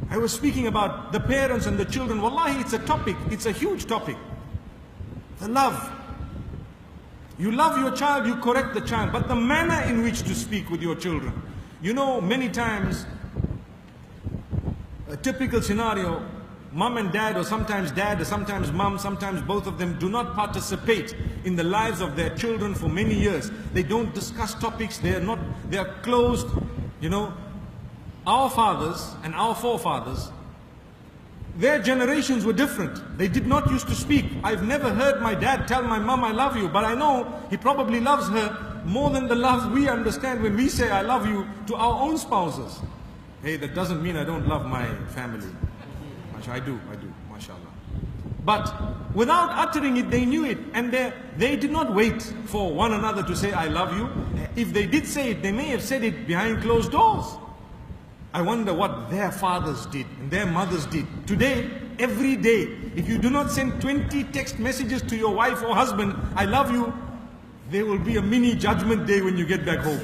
I was speaking about the parents and the children. Wallahi, it's a topic, it's a huge topic. The love. You love your child, you correct the child, but the manner in which to speak with your children. You know, many times, a typical scenario, mom and dad, or sometimes mom, sometimes both of them do not participate in the lives of their children for many years. They don't discuss topics, they are closed. You know, our fathers and our forefathers, their generations were different. They did not used to speak. I've never heard my dad tell my mom, I love you, but I know he probably loves her more than the love we understand when we say I love you to our own spouses. Hey, that doesn't mean I don't love my family. I do, mashallah. But without uttering it, they knew it, and they did not wait for one another to say, I love you. If they did say it, they may have said it behind closed doors. I wonder what their fathers did and their mothers did. Today, every day, if you do not send 20 text messages to your wife or husband, I love you, there will be a mini judgment day when you get back home.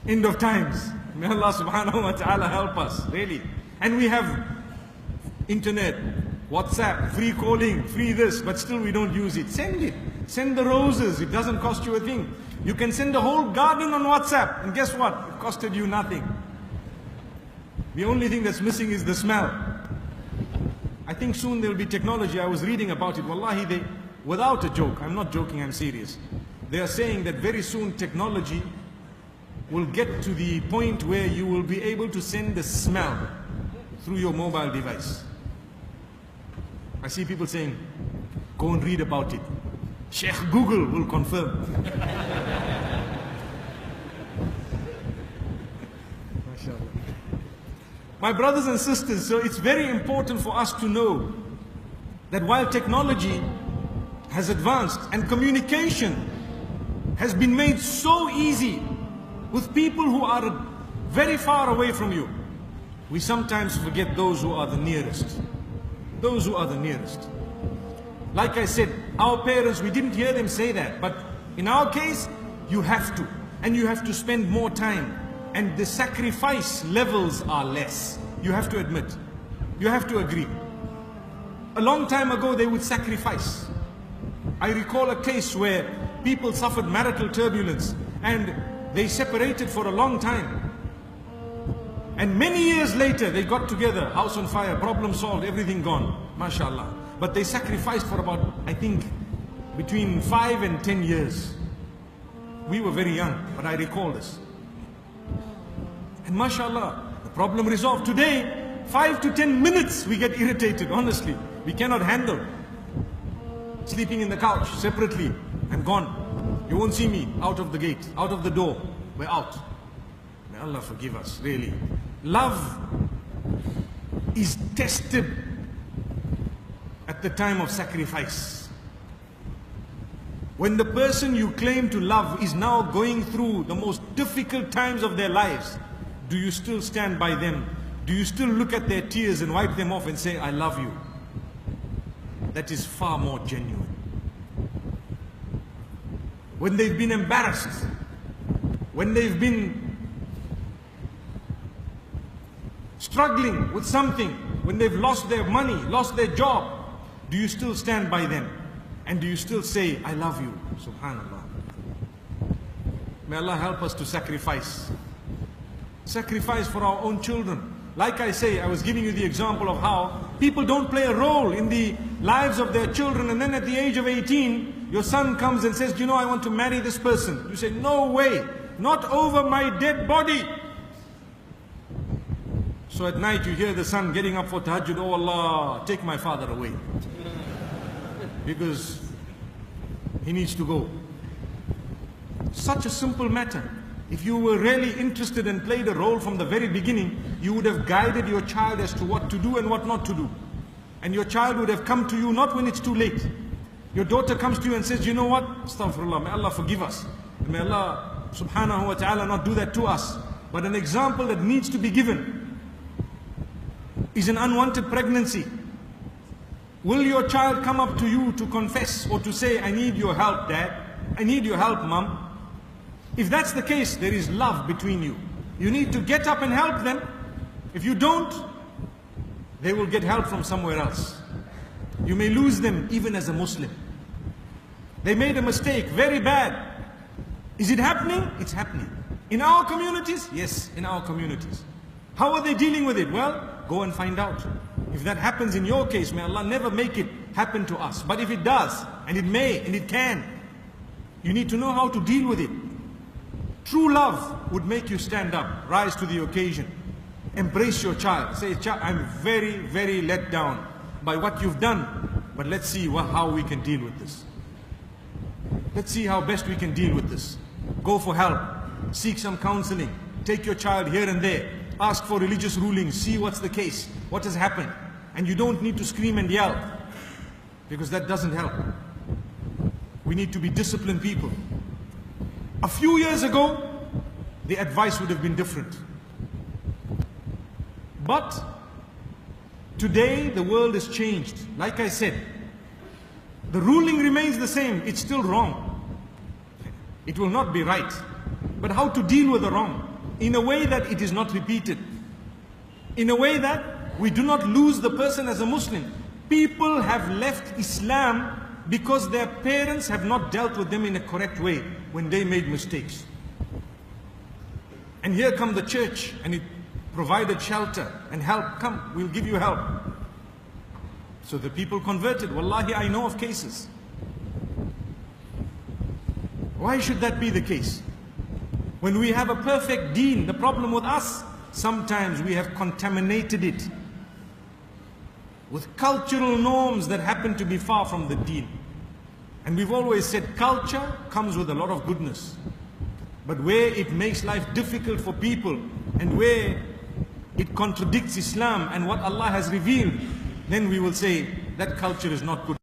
End of times. May Allah subhanahu wa ta'ala help us, really. And we have internet, WhatsApp, free calling, free this, but still we don't use it. Send it. Send the roses, it doesn't cost you a thing. You can send a whole garden on WhatsApp, and guess what? It costed you nothing. The only thing that's missing is the smell. I think soon there will be technology. I was reading about it. Wallahi, without a joke, I'm not joking, I'm serious. They are saying that very soon technology will get to the point where you will be able to send the smell through your mobile device. I see people saying, go and read about it. Sheikh Google will confirm. My brothers and sisters, so it's very important for us to know that while technology has advanced and communication has been made so easy with people who are very far away from you, we sometimes forget those who are the nearest. Those who are the nearest. Like I said, our parents, we didn't hear them say that, but in our case, you have to. And you have to spend more time. And the sacrifice levels are less. You have to admit. You have to agree. A long time ago, they would sacrifice. I recall a case where people suffered marital turbulence and they separated for a long time. And many years later, they got together, house on fire, problem solved, everything gone. MashaAllah. But they sacrificed for about, I think, between 5 and 10 years. We were very young, but I recall this. And MashaAllah, the problem resolved. Today, 5 to 10 minutes we get irritated, honestly. We cannot handle. Sleeping in the couch, separately, I'm gone. You won't see me out of the gate, out of the door. We're out. May Allah forgive us, really. Love is tested at the time of sacrifice. When the person you claim to love is now going through the most difficult times of their lives, do you still stand by them? Do you still look at their tears and wipe them off and say, I love you? That is far more genuine. When they've been embarrassed, when they've been struggling with something, when they've lost their money, lost their job, do you still stand by them? And do you still say, I love you? Subhanallah. May Allah help us to sacrifice. Sacrifice for our own children. Like I say, I was giving you the example of how people don't play a role in the lives of their children, and then at the age of 18, your son comes and says, you know, I want to marry this person. You say, no way, not over my dead body. So at night you hear the son getting up for tahajjud, oh Allah, take my father away. Because he needs to go. Such a simple matter. If you were really interested and played a role from the very beginning, you would have guided your child as to what to do and what not to do. And your child would have come to you not when it's too late. Your daughter comes to you and says, you know what? Astaghfirullah, may Allah forgive us. And may Allah subhanahu wa ta'ala not do that to us. But an example that needs to be given is an unwanted pregnancy. Will your child come up to you to confess or to say, I need your help, Dad. I need your help, Mom. If that's the case, there is love between you. You need to get up and help them. If you don't, they will get help from somewhere else. You may lose them even as a Muslim. They made a mistake, very bad. Is it happening? It's happening. In our communities? Yes, in our communities. How are they dealing with it? Well, go and find out. If that happens in your case, may Allah never make it happen to us. But if it does, and it may, and it can, you need to know how to deal with it. True love would make you stand up, rise to the occasion, embrace your child. Say, child, I'm very, very let down by what you've done, but let's see how we can deal with this. Let's see how best we can deal with this. Go for help, seek some counseling, take your child here and there, ask for religious rulings, see what's the case, what has happened. And you don't need to scream and yell, because that doesn't help. We need to be disciplined people. A few years ago, the advice would have been different. But today, the world has changed. Like I said, the ruling remains the same. It's still wrong. It will not be right. But how to deal with the wrong? In a way that it is not repeated. In a way that we do not lose the person as a Muslim. People have left Islam because their parents have not dealt with them in a correct way when they made mistakes. And here come the church, and it provided shelter and help. Come, we'll give you help. So the people converted. Wallahi, I know of cases. Why should that be the case? When we have a perfect deen, the problem with us, sometimes we have contaminated it with cultural norms that happen to be far from the deen. And we've always said culture comes with a lot of goodness. But where it makes life difficult for people, and where it contradicts Islam and what Allah has revealed, then we will say that culture is not good.